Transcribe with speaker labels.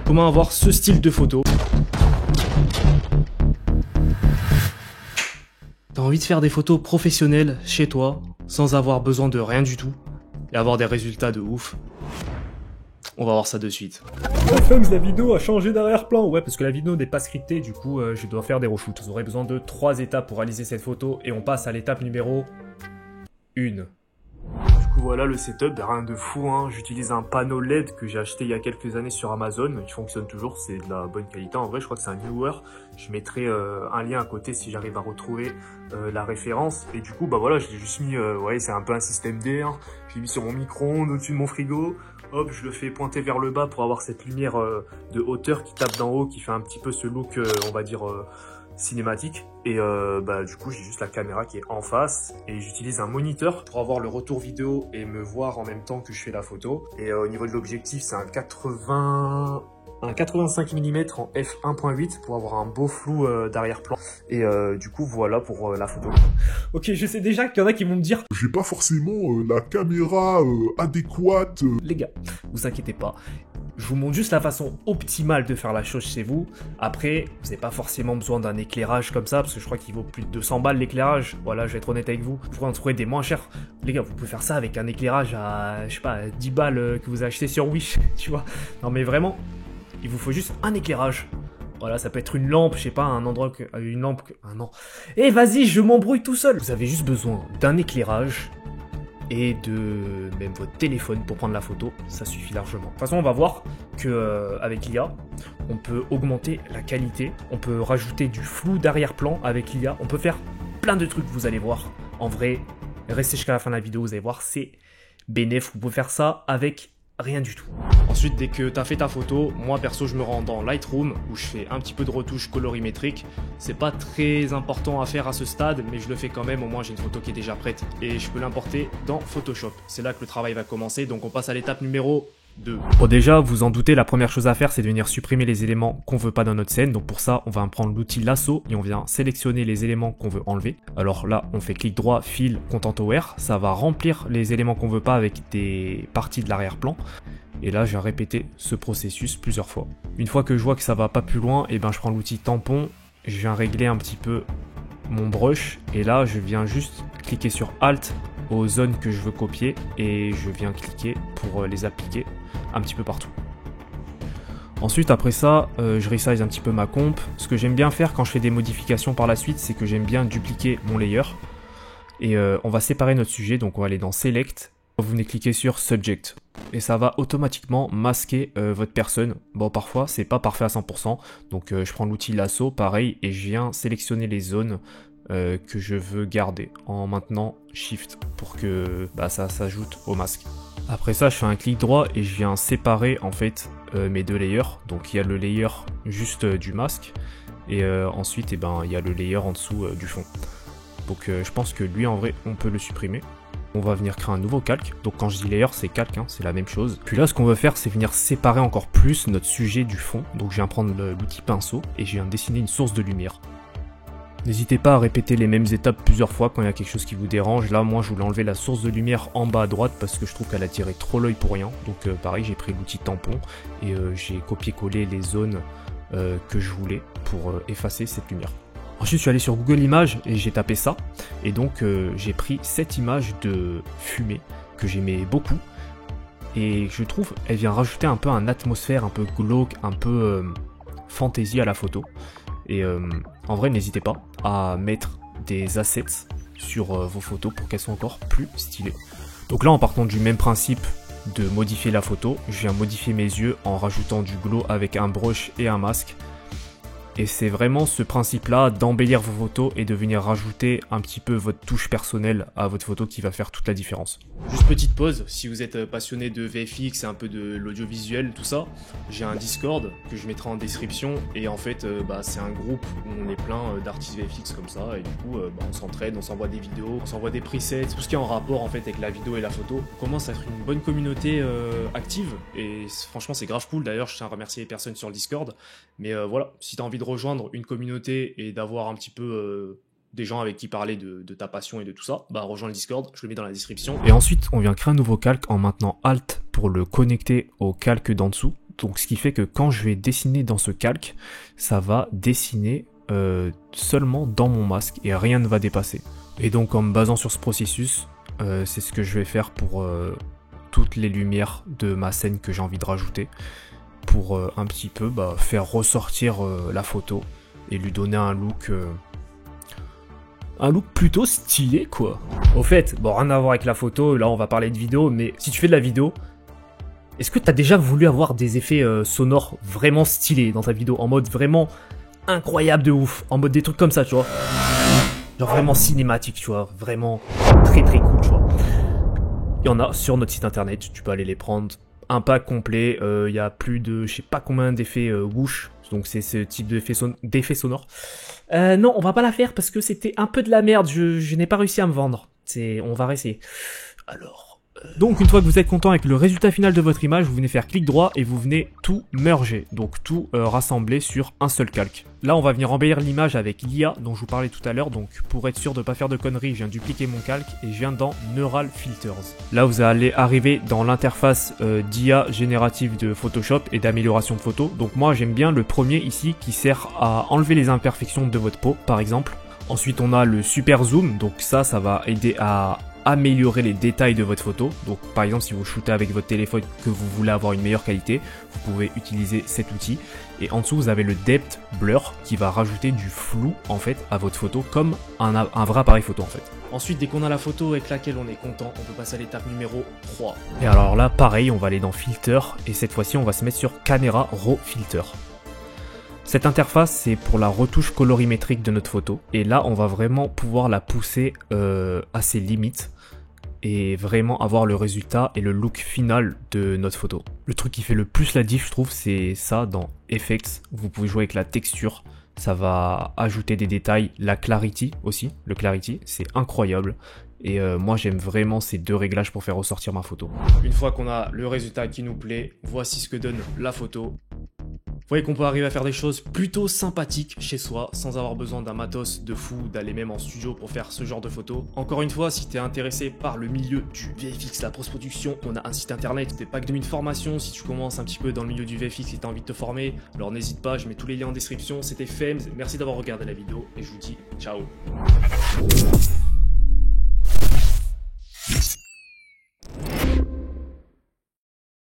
Speaker 1: Comment avoir ce style de photo. T'as envie de faire des photos professionnelles chez toi, sans avoir besoin de rien du tout, et avoir des résultats de ouf. On va voir ça de suite. La vidéo a changé d'arrière-plan. Ouais, parce que la vidéo n'est pas scriptée, du coup, je dois faire des reshoots. Vous aurez besoin de 3 étapes pour réaliser cette photo, et on passe à l'étape numéro 1. Du coup, voilà le setup, rien de fou, hein. J'utilise un panneau LED que j'ai acheté il y a quelques années sur Amazon. Il fonctionne toujours, c'est de la bonne qualité. En vrai, je crois que c'est un newer. Je mettrai un lien à côté si j'arrive à retrouver la référence. Et du coup, bah voilà, je l'ai juste mis, ouais, c'est un peu un système D, hein. Je l'ai mis sur mon micro-ondes, au-dessus de mon frigo. Hop, je le fais pointer vers le bas pour avoir cette lumière de hauteur qui tape d'en haut, qui fait un petit peu ce look, on va dire, cinématique. Et bah du coup, j'ai juste la caméra qui est en face et j'utilise un moniteur pour avoir le retour vidéo et me voir en même temps que je fais la photo. Et au niveau de l'objectif, c'est un 85 mm en f1.8 pour avoir un beau flou d'arrière-plan. Et du coup, voilà pour la photo. Ok, je sais déjà qu'il y en a qui vont me dire
Speaker 2: j'ai pas forcément la caméra adéquate.
Speaker 1: Les gars, vous inquiétez pas. Je vous montre juste la façon optimale de faire la chose chez vous. Après, vous n'avez pas forcément besoin d'un éclairage comme ça, parce que je crois qu'il vaut plus de 200 balles l'éclairage. Voilà, je vais être honnête avec vous. Vous pourrez en trouver des moins chers. Les gars, vous pouvez faire ça avec un éclairage à, je sais pas, 10 balles que vous achetez sur Wish, tu vois. Non mais vraiment, il vous faut juste un éclairage. Voilà, ça peut être une lampe, je sais pas, un endroit que... Une lampe que... Ah non. Eh vas-y, je m'embrouille tout seul. Vous avez juste besoin d'un éclairage et de même votre téléphone pour prendre la photo, ça suffit largement. De toute façon, on va voir que avec l'IA, on peut augmenter la qualité, on peut rajouter du flou d'arrière-plan avec l'IA, on peut faire plein de trucs, vous allez voir. En vrai, restez jusqu'à la fin de la vidéo, vous allez voir, c'est bénéf, vous pouvez faire ça avec rien du tout. Ensuite, dès que tu as fait ta photo, moi perso je me rends dans Lightroom où je fais un petit peu de retouche colorimétrique. C'est pas très important à faire à ce stade, mais je le fais quand même, au moins j'ai une photo qui est déjà prête et je peux l'importer dans Photoshop. C'est là que le travail va commencer, donc on passe à l'étape numéro 2. Bon déjà, vous en doutez, la première chose à faire c'est de venir supprimer les éléments qu'on veut pas dans notre scène. Donc pour ça, on va prendre l'outil lasso et on vient sélectionner les éléments qu'on veut enlever. Alors là, on fait clic droit, fil, content aware. Ça va remplir les éléments qu'on veut pas avec des parties de l'arrière-plan. Et là, je vais répéter ce processus plusieurs fois. Une fois que je vois que ça va pas plus loin, et ben je prends l'outil tampon, je viens régler un petit peu mon brush et là, je viens juste cliquer sur Alt aux zones que je veux copier et je viens cliquer pour les appliquer un petit peu partout. Ensuite, après ça, je resize un petit peu ma comp. Ce que j'aime bien faire quand je fais des modifications par la suite, c'est que j'aime bien dupliquer mon layer. Et on va séparer notre sujet, donc on va aller dans Select. Vous venez cliquer sur Subject. Et ça va automatiquement masquer votre personne. Bon, parfois, c'est pas parfait à 100%. Donc je prends l'outil lasso, pareil, et je viens sélectionner les zones que je veux garder en maintenant Shift pour que ça s'ajoute au masque. Après ça, je fais un clic droit et je viens séparer en fait mes deux layers. Donc il y a le layer juste du masque et ensuite il y a le layer en dessous du fond. Donc je pense que lui en vrai on peut le supprimer. On va venir créer un nouveau calque. Donc quand je dis layer, c'est calque, hein, c'est la même chose. Puis là, ce qu'on veut faire, c'est venir séparer encore plus notre sujet du fond. Donc je viens prendre l'outil pinceau et je viens dessiner une source de lumière. N'hésitez pas à répéter les mêmes étapes plusieurs fois quand il y a quelque chose qui vous dérange. Là, moi, je voulais enlever la source de lumière en bas à droite parce que je trouve qu'elle attirait trop l'œil pour rien. Donc pareil, j'ai pris l'outil tampon et j'ai copié-collé les zones que je voulais pour effacer cette lumière. Ensuite, je suis allé sur Google Images et j'ai tapé ça. Et donc, j'ai pris cette image de fumée que j'aimais beaucoup. Et je trouve, elle vient rajouter un peu une atmosphère un peu glauque, un peu fantasy à la photo. Et en vrai, n'hésitez pas à mettre des assets sur vos photos pour qu'elles soient encore plus stylées. Donc là, en partant du même principe de modifier la photo, je viens modifier mes yeux en rajoutant du glow avec un brush et un masque. Et c'est vraiment ce principe-là d'embellir vos photos et de venir rajouter un petit peu votre touche personnelle à votre photo qui va faire toute la différence. Juste petite pause, si vous êtes passionné de VFX et un peu de l'audiovisuel, tout ça, j'ai un Discord que je mettrai en description et en fait c'est un groupe où on est plein d'artistes VFX comme ça et du coup on s'entraide, on s'envoie des vidéos, on s'envoie des presets, tout ce qui est en rapport en fait avec la vidéo et la photo. On commence à être une bonne communauté active et franchement c'est grave cool. D'ailleurs je tiens à remercier les personnes sur le Discord, mais voilà, si tu as envie de rejoindre une communauté et d'avoir un petit peu des gens avec qui parler de ta passion et de tout ça, rejoins le Discord, je le mets dans la description. Et ensuite, on vient créer un nouveau calque en maintenant Alt pour le connecter au calque d'en dessous. Donc ce qui fait que quand je vais dessiner dans ce calque, ça va dessiner seulement dans mon masque et rien ne va dépasser. Et donc en me basant sur ce processus, c'est ce que je vais faire pour toutes les lumières de ma scène que j'ai envie de rajouter, pour un petit peu faire ressortir la photo et lui donner un look plutôt stylé quoi. Au fait, bon rien à voir avec la photo, là on va parler de vidéo, mais si tu fais de la vidéo, est-ce que t'as déjà voulu avoir des effets sonores vraiment stylés dans ta vidéo, en mode vraiment incroyable de ouf, en mode des trucs comme ça, tu vois, genre vraiment cinématique, tu vois, vraiment très très cool, tu vois. Il y en a sur notre site internet, tu peux aller les prendre, un pack complet, il y a plus de je sais pas combien d'effets whoosh, donc c'est ce type d'effet sonore. Non, on va pas la faire parce que c'était un peu de la merde, je n'ai pas réussi à me vendre, on va réessayer. Alors... Donc une fois que vous êtes content avec le résultat final de votre image, vous venez faire clic droit et vous venez tout merger, donc tout rassembler sur un seul calque. Là on va venir embellir l'image avec l'IA dont je vous parlais tout à l'heure, donc pour être sûr de ne pas faire de conneries, je viens dupliquer mon calque et je viens dans Neural Filters. Là vous allez arriver dans l'interface d'IA générative de Photoshop et d'amélioration de photos. Donc moi j'aime bien le premier ici qui sert à enlever les imperfections de votre peau par exemple. Ensuite on a le super zoom, donc ça va aider à améliorer les détails de votre photo. Donc par exemple si vous shootez avec votre téléphone que vous voulez avoir une meilleure qualité, vous pouvez utiliser cet outil. Et en dessous vous avez le depth blur qui va rajouter du flou en fait à votre photo comme un vrai appareil photo en fait. Ensuite dès qu'on a la photo avec laquelle on est content, on peut passer à l'étape numéro 3. Et alors là pareil, on va aller dans Filter et cette fois-ci on va se mettre sur Camera Raw Filter. Cette interface, c'est pour la retouche colorimétrique de notre photo. Et là, on va vraiment pouvoir la pousser à ses limites et vraiment avoir le résultat et le look final de notre photo. Le truc qui fait le plus la diff, je trouve, c'est ça dans Effects. Vous pouvez jouer avec la texture. Ça va ajouter des détails. La clarity aussi. Le clarity, c'est incroyable. Et moi j'aime vraiment ces deux réglages pour faire ressortir ma photo. Une fois qu'on a le résultat qui nous plaît, voici ce que donne la photo. Vous voyez qu'on peut arriver à faire des choses plutôt sympathiques chez soi, sans avoir besoin d'un matos de fou, d'aller même en studio pour faire ce genre de photos. Encore une fois, si t'es intéressé par le milieu du VFX, la post-production, on a un site internet, des packs de 1000 formations, si tu commences un petit peu dans le milieu du VFX et t'as envie de te former, alors n'hésite pas, je mets tous les liens en description. C'était Fems, merci d'avoir regardé la vidéo et je vous dis ciao.